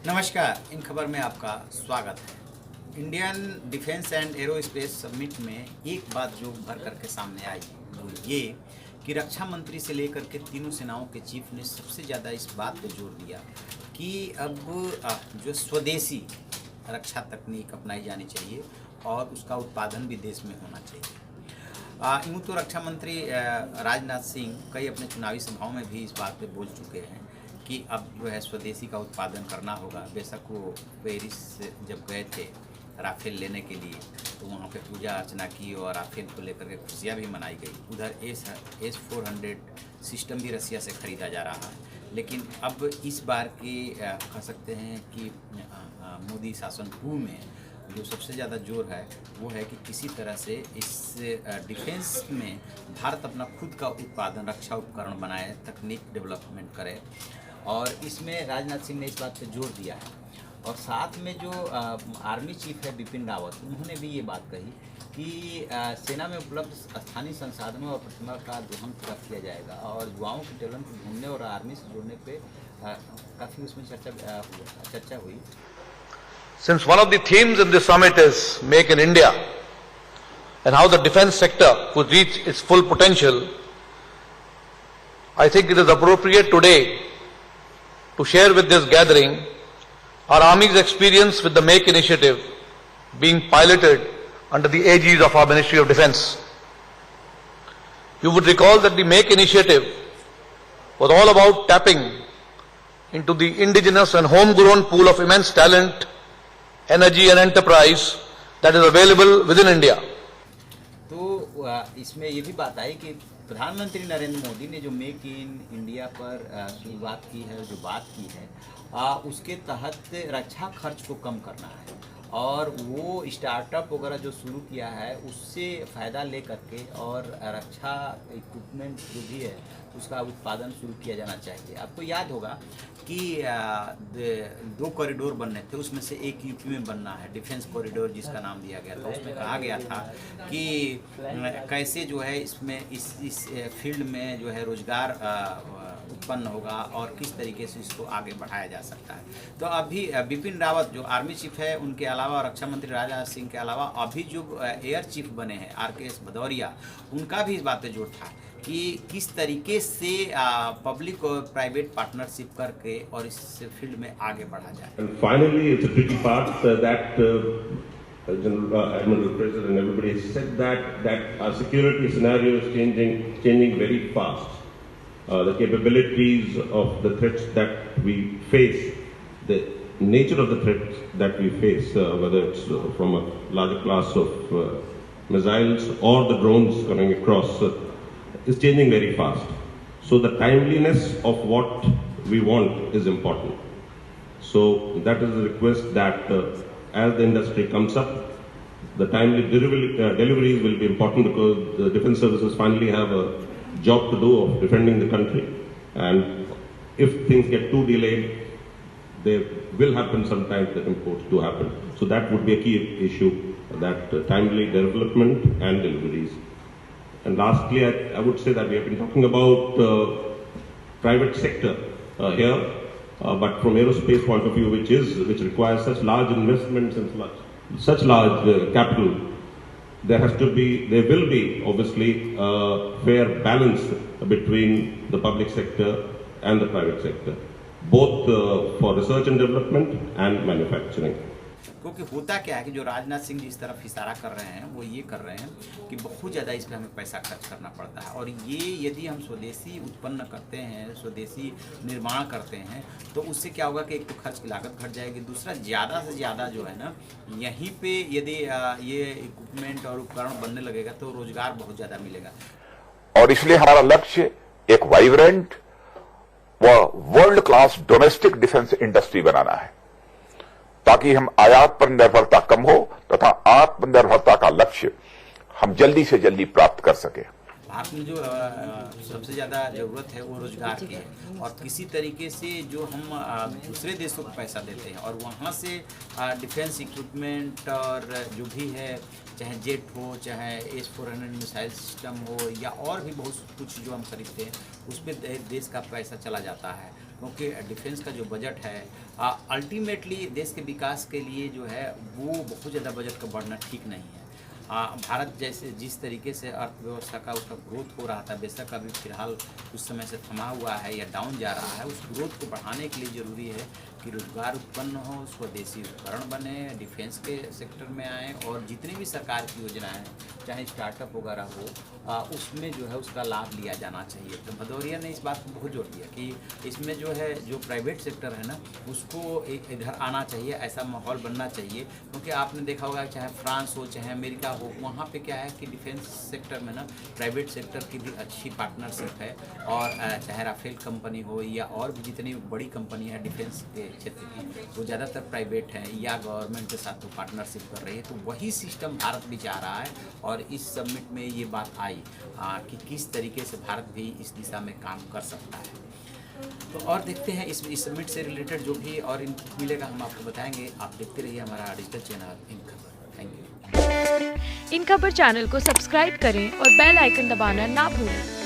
नमस्कार, इन खबर में आपका स्वागत है। Indian defence and aerospace summit में एक बात जो उभर करके सामने आई वो ये कि रक्षा मंत्री से लेकर के तीनों सेनाओं के चीफ ने सबसे ज़्यादा इस बात पे जोर दिया कि अब जो स्वदेशी रक्षा तकनीक अपनाई जानी चाहिए और उसका उत्पादन भी देश में होना चाहिए। यूँ तो रक्षा मंत्री राजनाथ सिंह कई अपने चुनावी सभाओं में भी इस बात पे बोल चुके हैं कि अब जो है स्वदेशी का उत्पादन करना होगा। बेशक वो पेरिस जब गए थे राफेल लेने के लिए तो वहाँ पे पूजा अर्चना की और राफेल को लेकर के खुशियाँ भी मनाई गई। उधर S-400 सिस्टम भी रसिया से ख़रीदा जा रहा है। लेकिन अब इस बार के कह सकते हैं कि मोदी शासन 2 में जो सबसे ज़्यादा जोर है वो है कि किसी तरह से इस डिफेंस में भारत अपना खुद का उत्पादन रक्षा उपकरण बनाए, तकनीक डेवलपमेंट करे। और इसमें राजनाथ सिंह ने इस बात पे जोर दिया है। और साथ में जो आर्मी चीफ है बिपिन रावत, उन्होंने भी ये बात कही कि सेना में उपलब्ध स्थानीय संसाधनों और प्रतिभा का दोहन पूरा किया जाएगा और युवाओं के टैलेंट को ढूंढने और आर्मी से जोड़ने पे काफ़ी उसमें चर्चा हुई। Since one of the themes in this summit is Make in India and how the defense sector could reach its full potential, I think it is appropriate today to share with this gathering our Army's experience with the Make initiative being piloted under the aegis of our Ministry of Defense. You would recall that the Make initiative was all about tapping into the indigenous and homegrown pool of immense talent, energy and enterprise that is available within India. तो इसमें ये भी बात आई कि प्रधानमंत्री नरेंद्र मोदी ने जो make in India पर शुरुआत की है, जो बात की है, उसके तहत रक्षा खर्च को कम करना है और वो स्टार्टअप वगैरह जो शुरू किया है उससे फ़ायदा ले करके और रक्षा इक्विपमेंट जो भी है उसका उत्पादन शुरू किया जाना चाहिए। आपको याद होगा कि 2 कॉरिडोर बनने थे, उसमें से एक यूपी में बनना है, डिफेंस कॉरिडोर जिसका नाम दिया गया था। उसमें कहा गया था कि कैसे जो है इसमें इस फील्ड में जो है रोजगार उत्पन्न होगा और किस तरीके से इसको आगे बढ़ाया जा सकता है। तो अभी बिपिन रावत जो आर्मी चीफ है, उनके अलावा रक्षा मंत्री राजनाथ सिंह के अलावा अभी जो एयर चीफ बने हैं RKS भदौरिया, उनका भी इस बात पे जोर था कि किस तरीके से पब्लिक और प्राइवेट पार्टनरशिप करके और इस फील्ड में आगे बढ़ा जाए। And finally, it's a tricky part that Admiral President and everybody has said that our security scenario is changing very fast. The capabilities of the threats that we face, the nature of the threats that we face, whether it's from a larger class of missiles or the drones coming across, is changing very fast. So the timeliness of what we want is important. So that is the request that as the industry comes up, the timely deliveries will be important because the defense services finally have a job to do of defending the country. And if things get too delayed, there will happen sometimes that imports do happen. So that would be a key issue, that timely development and deliveries. And lastly, I would say that we have been talking about private sector here, but from aerospace point of view, which requires such large investments and such large capital, there will be obviously a fair balance between the public sector and the private sector, both for research and development and manufacturing. क्योंकि होता क्या है कि जो राजनाथ सिंह जी इस तरफ इशारा कर रहे हैं वो ये कर रहे हैं कि बहुत ज़्यादा इस पर हमें पैसा खर्च करना पड़ता है और ये यदि हम स्वदेशी उत्पन्न करते हैं, स्वदेशी निर्माण करते हैं तो उससे क्या होगा कि एक तो खर्च की लागत घट जाएगी, दूसरा ज़्यादा से ज़्यादा जो है ना यहीं पे यदि ये इक्विपमेंट और उपकरण बनने लगेगा तो रोजगार बहुत ज़्यादा मिलेगा। और इसलिए हमारा लक्ष्य एक वाइब्रेंट व world class domestic defence industry बनाना है ताकि हम आयात पर निर्भरता कम हो तथा आत्मनिर्भरता का लक्ष्य हम जल्दी से जल्दी प्राप्त कर सके। भारत में जो सबसे ज़्यादा ज़रूरत है वो रोजगार की है और किसी तरीके से जो हम दूसरे देशों को पैसा देते हैं और वहाँ से डिफेंस इक्विपमेंट और जो भी है, चाहे जेट हो, चाहे S-400 मिसाइल सिस्टम हो या और भी बहुत कुछ जो हम खरीदते हैं, उस पर देश का पैसा चला जाता है। क्योंकि डिफेंस का जो बजट है अल्टीमेटली देश के विकास के लिए जो है वो बहुत ज़्यादा बजट का बढ़ना ठीक नहीं है। भारत जैसे जिस तरीके से अर्थव्यवस्था का उसका ग्रोथ हो रहा था, बेशक अभी फिलहाल उस समय से थमा हुआ है या डाउन जा रहा है, उस ग्रोथ को बढ़ाने के लिए ज़रूरी है कि रोजगार उत्पन्न हो, स्वदेशी उपकरण बने, डिफेंस के सेक्टर में आए और जितनी भी सरकार की योजनाएं हैं चाहे स्टार्टअप वगैरह हो उसमें जो है उसका लाभ लिया जाना चाहिए। तो भदौरिया ने इस बात को बहुत जोर दिया कि इसमें जो है जो प्राइवेट सेक्टर है ना उसको एक इधर आना चाहिए, ऐसा माहौल बनना चाहिए। क्योंकि आपने देखा होगा चाहे फ्रांस हो चाहे अमेरिका हो, वहाँ पे क्या है कि डिफेंस सेक्टर में ना प्राइवेट सेक्टर की भी अच्छी पार्टनरशिप है और चाहे राफेल कंपनी हो या और भी जितनी बड़ी कंपनी है डिफेंस के क्षेत्र की वो ज़्यादातर प्राइवेट हैं या गवर्नमेंट के साथ वो पार्टनरशिप कर रही है। तो वही सिस्टम भारत भी चाह रहा है और इस समिट में ये बात आई कि किस तरीके से भारत भी इस दिशा में काम कर सकता है। तो और देखते हैं इस समिट से रिलेटेड जो भी और इनपुट मिलेगा हम आपको बताएंगे। आप देखते रहिए हमारा डिजिटल चैनल इन खबर। Thank you. इन खबर चैनल को सब्सक्राइब करें और बेल आइकन दबाना ना भूलें।